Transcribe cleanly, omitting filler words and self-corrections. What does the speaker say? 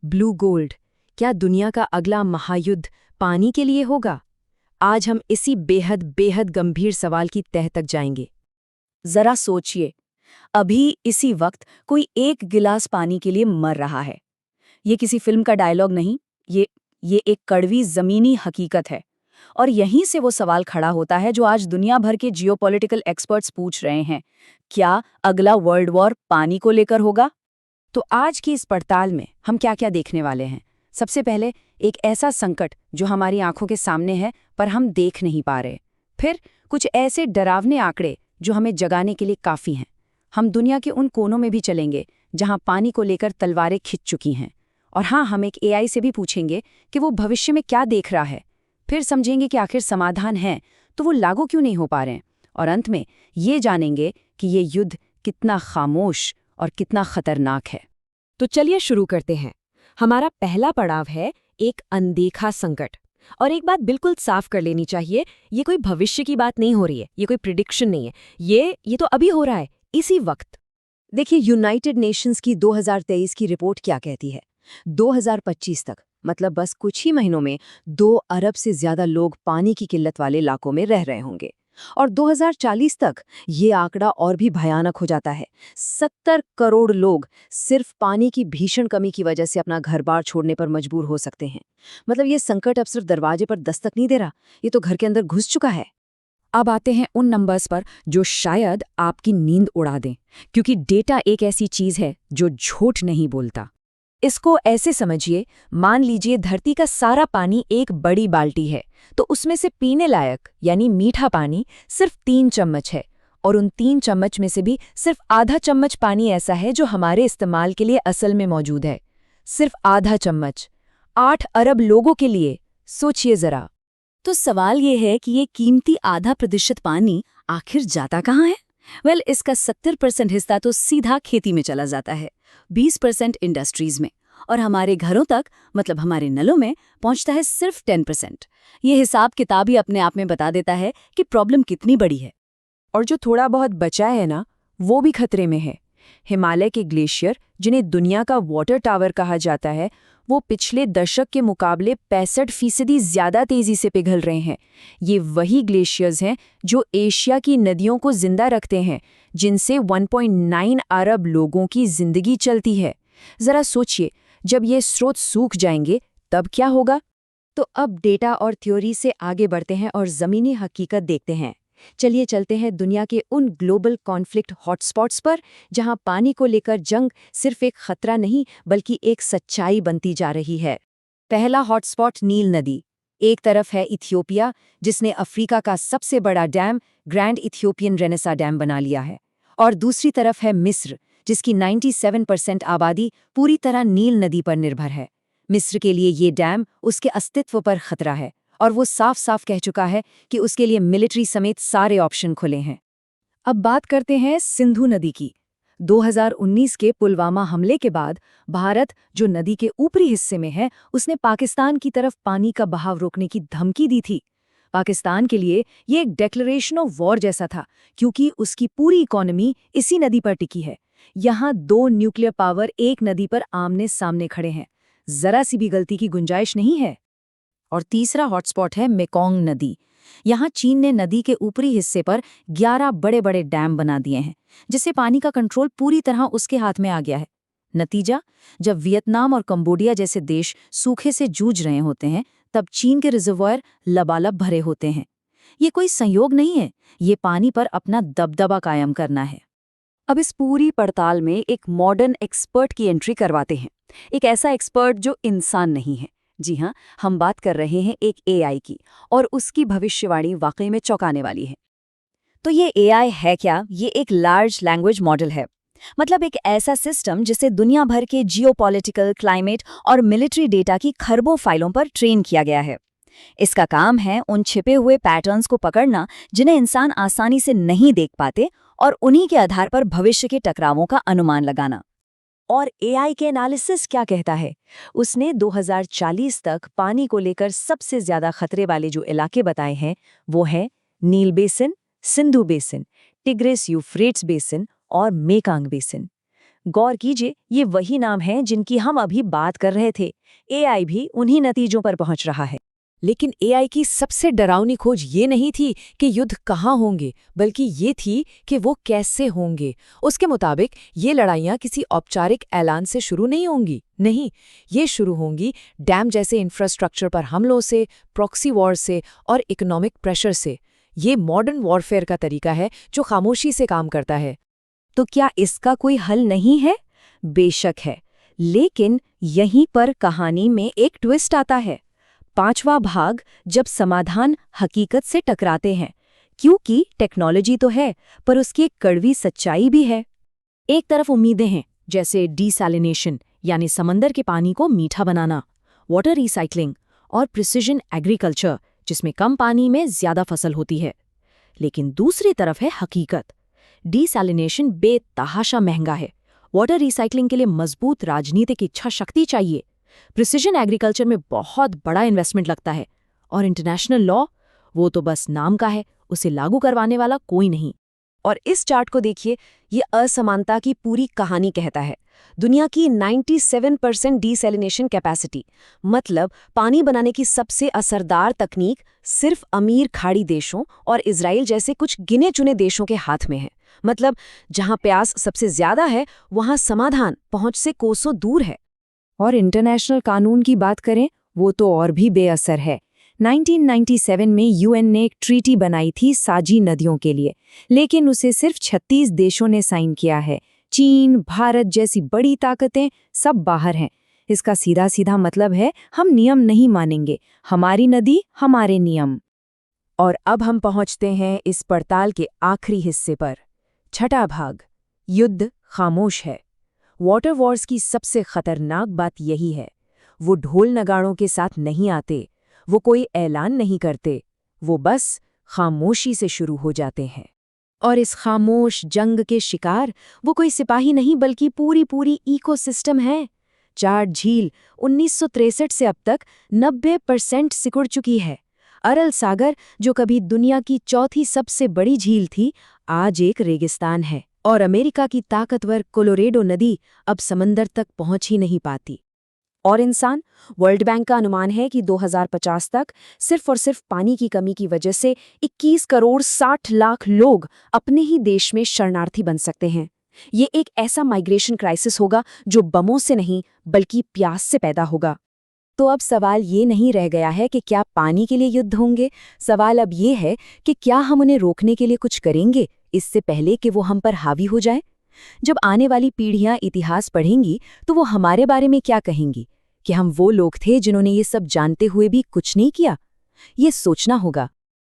Blue gold, क्या दुनिया का अगला महायुद्ध पानी के लिए होगा? आज हम इसी बेहद बेहद गंभीर सवाल की तह तक जाएंगे। जरा सोचिए, अभी इसी वक्त कोई एक गिलास पानी के लिए मर रहा है। ये किसी फिल्म का डायलॉग नहीं, ये एक कड़वी जमीनी हकीकत है। और यहीं से वो सवाल खड़ा होता है जो आज दुनिया भर के जियोपॉलिटिकल एक्सपर्ट्स पूछ रहे हैं। क्या अगला वर्ल्ड वॉर पानी को लेकर होगा? तो आज की इस पड़ताल में हम क्या क्या देखने वाले हैं? सबसे पहले एक ऐसा संकट जो हमारी आंखों के सामने है पर हम देख नहीं पा रहे। फिर कुछ ऐसे डरावने आंकड़े जो हमें जगाने के लिए काफ़ी हैं। हम दुनिया के उन कोनों में भी चलेंगे जहां पानी को लेकर तलवारें खिंच चुकी हैं। और हाँ, हम एक एआई से भी पूछेंगे कि वो भविष्य में क्या देख रहा है। फिर समझेंगे कि आखिर समाधान है तो वो लागू क्यों नहीं हो पा रहे हैं। और अंत में ये जानेंगे कि ये युद्ध कितना खामोश और कितना खतरनाक है। तो चलिए शुरू करते हैं। हमारा पहला पड़ाव है एक अनदेखा संकट। और एक बात बिल्कुल साफ कर लेनी चाहिए, ये कोई भविष्य की बात नहीं हो रही है, ये कोई प्रिडिक्शन नहीं है, ये तो अभी हो रहा है, इसी वक्त। देखिए, यूनाइटेड नेशंस की 2023 की रिपोर्ट क्या कहती है। 2025 तक, मतलब बस कुछ ही महीनों में 2 अरब से ज्यादा लोग पानी की किल्लत वाले इलाकों में रह रहे होंगे। और 2040 तक ये आंकड़ा और भी भयानक हो जाता है। 70 करोड़ लोग सिर्फ पानी की भीषण कमी की वजह से अपना घर-बार छोड़ने पर मजबूर हो सकते हैं। मतलब ये संकट अब सिर्फ दरवाजे पर दस्तक नहीं दे रहा, ये तो घर के अंदर घुस चुका है। अब आते हैं उन नंबर्स पर जो शायद आपकी नींद उड़ा दें, क्योंकि डेटा एक ऐसी चीज है जो झूठ नहीं बोलता। इसको ऐसे समझिए, मान लीजिए धरती का सारा पानी एक बड़ी बाल्टी है, तो उसमें से पीने लायक यानी मीठा पानी सिर्फ 3 चम्मच है। और उन 3 चम्मच में से भी सिर्फ आधा चम्मच पानी ऐसा है जो हमारे इस्तेमाल के लिए असल में मौजूद है। सिर्फ आधा चम्मच 8 अरब लोगों के लिए, सोचिए जरा। तो सवाल ये है कि ये कीमती आधा प्रतिशत पानी आखिर जाता कहाँ है? इसका 70% हिस्सा तो सीधा खेती में चला जाता है, 20% इंडस्ट्रीज में, और हमारे घरों तक, मतलब हमारे नलों में, पहुंचता है सिर्फ 10%। ये हिसाब किताब ही अपने आप में बता देता है कि प्रॉब्लम कितनी बड़ी है। और जो थोड़ा बहुत बचा है ना, वो भी खतरे में है। हिमालय के ग्लेशियर, जिन्हें दुनिया का वाटर टावर कहा जाता है, वो पिछले दशक के मुकाबले 65% ज्यादा तेजी से पिघल रहे हैं। ये वही ग्लेशियर्स हैं जो एशिया की नदियों को जिंदा रखते हैं, जिनसे 1.9 अरब लोगों की जिंदगी चलती है। जरा सोचिए, जब ये स्रोत सूख जाएंगे तब क्या होगा? तो अब डेटा और थ्योरी से आगे बढ़ते हैं और ज़मीनी हकीकत देखते हैं। चलिए चलते हैं दुनिया के उन ग्लोबल कॉन्फ्लिक्ट हॉटस्पॉट्स पर जहां पानी को लेकर जंग सिर्फ एक खतरा नहीं बल्कि एक सच्चाई बनती जा रही है। पहला हॉटस्पॉट नील नदी। एक तरफ है इथियोपिया, जिसने अफ्रीका का सबसे बड़ा dam grand Ethiopian Renaissance dam बना लिया है। और दूसरी तरफ है मिस्र, जिसकी 97% आबादी पूरी तरह नील नदी पर निर्भर है। मिस्र के लिए ये डैम उसके अस्तित्व पर खतरा है, और वो साफ साफ कह चुका है कि उसके लिए मिलिट्री समेत सारे ऑप्शन खुले हैं। अब बात करते हैं सिंधु नदी की। 2019 के पुलवामा हमले के बाद भारत, जो नदी के ऊपरी हिस्से में है, उसने पाकिस्तान की तरफ पानी का बहाव रोकने की धमकी दी थी। पाकिस्तान के लिए ये एक डेक्लेरेशन ऑफ वॉर जैसा था, क्योंकि उसकी पूरी इकोनॉमी इसी नदी पर टिकी है। यहाँ 2 न्यूक्लियर पावर एक नदी पर आमने सामने खड़े हैं, जरा सी भी गलती की गुंजाइश नहीं है। और तीसरा हॉटस्पॉट है मेकोंग नदी। यहाँ चीन ने नदी के ऊपरी हिस्से पर 11 बड़े बड़े डैम बना दिए हैं, जिससे पानी का कंट्रोल पूरी तरह उसके हाथ में आ गया है। नतीजा, जब वियतनाम और कंबोडिया जैसे देश सूखे से जूझ रहे होते हैं, तब चीन के रिजर्वायर लबालब भरे होते हैं। ये कोई संयोग नहीं है, ये पानी पर अपना दबदबा कायम करना है। अब इस पूरी पड़ताल में एक मॉडर्न एक्सपर्ट की एंट्री करवाते हैं। एक ऐसा एक्सपर्ट जो इंसान नहीं है। जी हाँ, हम बात कर रहे हैं एक एआई की, और उसकी भविष्यवाणी वाकई में चौंकाने वाली है। तो ये एआई है क्या? ये एक लार्ज लैंग्वेज मॉडल है, मतलब एक ऐसा सिस्टम जिसे दुनिया भर के जियोपॉलिटिकल, क्लाइमेट और मिलिट्री डेटा की खरबों फाइलों पर ट्रेन किया गया है। इसका काम है उन छिपे हुए पैटर्न्स को पकड़ना जिन्हें इंसान आसानी से नहीं देख पाते, और उन्हीं के आधार पर भविष्य के टकरावों का अनुमान लगाना। और एआई के एनालिसिस क्या कहता है? उसने 2040 तक पानी को लेकर सबसे ज्यादा खतरे वाले जो इलाके बताए हैं, वो है Nile basin, Sindhu basin, Tigris Euphrates basin और मेकांग बेसिन। गौर कीजिए, ये वही नाम हैं जिनकी हम अभी बात कर रहे थे। एआई भी उन्हीं नतीजों पर पहुंच रहा है। लेकिन एआई की सबसे डरावनी खोज ये नहीं थी कि युद्ध कहाँ होंगे, बल्कि ये थी कि वो कैसे होंगे। उसके मुताबिक ये लड़ाइयाँ किसी औपचारिक ऐलान से शुरू नहीं होंगी। नहीं, ये शुरू होंगी डैम जैसे इंफ्रास्ट्रक्चर पर हमलों से, प्रॉक्सी वॉर से और इकोनॉमिक प्रेशर से। ये मॉडर्न वॉरफेयर का तरीका है जो खामोशी से काम करता है। तो क्या इसका कोई हल नहीं है? बेशक है, लेकिन यहीं पर कहानी में एक ट्विस्ट आता है। 5वां भाग, जब समाधान हकीकत से टकराते हैं। क्योंकि टेक्नोलॉजी तो है, पर उसकी एक कड़वी सच्चाई भी है। एक तरफ उम्मीदें हैं, जैसे डीसैलिनेशन यानी समंदर के पानी को मीठा बनाना, वाटर रिसाइकलिंग और प्रिसिजन एग्रीकल्चर जिसमें कम पानी में ज्यादा फसल होती है। लेकिन दूसरी तरफ है हकीकत। डीसैलिनेशन बेतहाशा महंगा है, वाटर रिसाइकलिंग के लिए मजबूत राजनीतिक इच्छा शक्ति चाहिए, प्रिसिजन एग्रीकल्चर में बहुत बड़ा इन्वेस्टमेंट लगता है, और इंटरनेशनल लॉ, वो तो बस नाम का है, उसे लागू करवाने वाला कोई नहीं। और इस चार्ट को देखिए, ये असमानता की पूरी कहानी कहता है। दुनिया की 97% डीसैलिनेशन कैपेसिटी, मतलब पानी बनाने की सबसे असरदार तकनीक, सिर्फ अमीर खाड़ी देशों और इजराइल जैसे कुछ गिने चुने देशों के हाथ में है। मतलब जहां प्यास सबसे ज्यादा है, वहां समाधान पहुंच से कोसों दूर है। और इंटरनेशनल कानून की बात करें, वो तो और भी बेअसर है। 1997 में यूएन ने एक ट्रीटी बनाई थी साझी नदियों के लिए, लेकिन उसे सिर्फ 36 देशों ने साइन किया है। चीन, भारत जैसी बड़ी ताकतें सब बाहर हैं। इसका सीधा सीधा मतलब है, हम नियम नहीं मानेंगे, हमारी नदी हमारे नियम। और अब हम पहुंचते हैं इस पड़ताल के आखिरी हिस्से पर। 6वां भाग, युद्ध खामोश है। वाटर वॉर्स की सबसे खतरनाक बात यही है, वो ढोल नगाड़ों के साथ नहीं आते, वो कोई ऐलान नहीं करते, वो बस खामोशी से शुरू हो जाते हैं। और इस खामोश जंग के शिकार वो कोई सिपाही नहीं, बल्कि पूरी इकोसिस्टम है। चाड झील 1963 से अब तक 90% सिकुड़ चुकी है। अरल सागर, जो कभी दुनिया की चौथी सबसे बड़ी झील थी, आज एक रेगिस्तान है। और अमेरिका की ताकतवर कोलोरेडो नदी अब समंदर तक पहुंच ही नहीं पाती। और इंसान, वर्ल्ड बैंक का अनुमान है कि 2050 तक सिर्फ और सिर्फ पानी की कमी की वजह से 21 करोड़ 60 लाख लोग अपने ही देश में शरणार्थी बन सकते हैं। ये एक ऐसा माइग्रेशन क्राइसिस होगा जो बमों से नहीं, बल्कि प्यास से पैदा होगा। तो अब सवाल ये नहीं रह गया है कि क्या पानी के लिए युद्ध होंगे, सवाल अब ये है कि क्या हम उन्हें रोकने के लिए कुछ करेंगे, इससे पहले कि वो हम पर हावी हो जाए। जब आने वाली पीढ़ियां इतिहास पढ़ेंगी तो वो हमारे बारे में क्या कहेंगी, कि हम वो लोग थे जिन्होंने ये सब जानते हुए भी कुछ नहीं किया। ये सोचना होगा।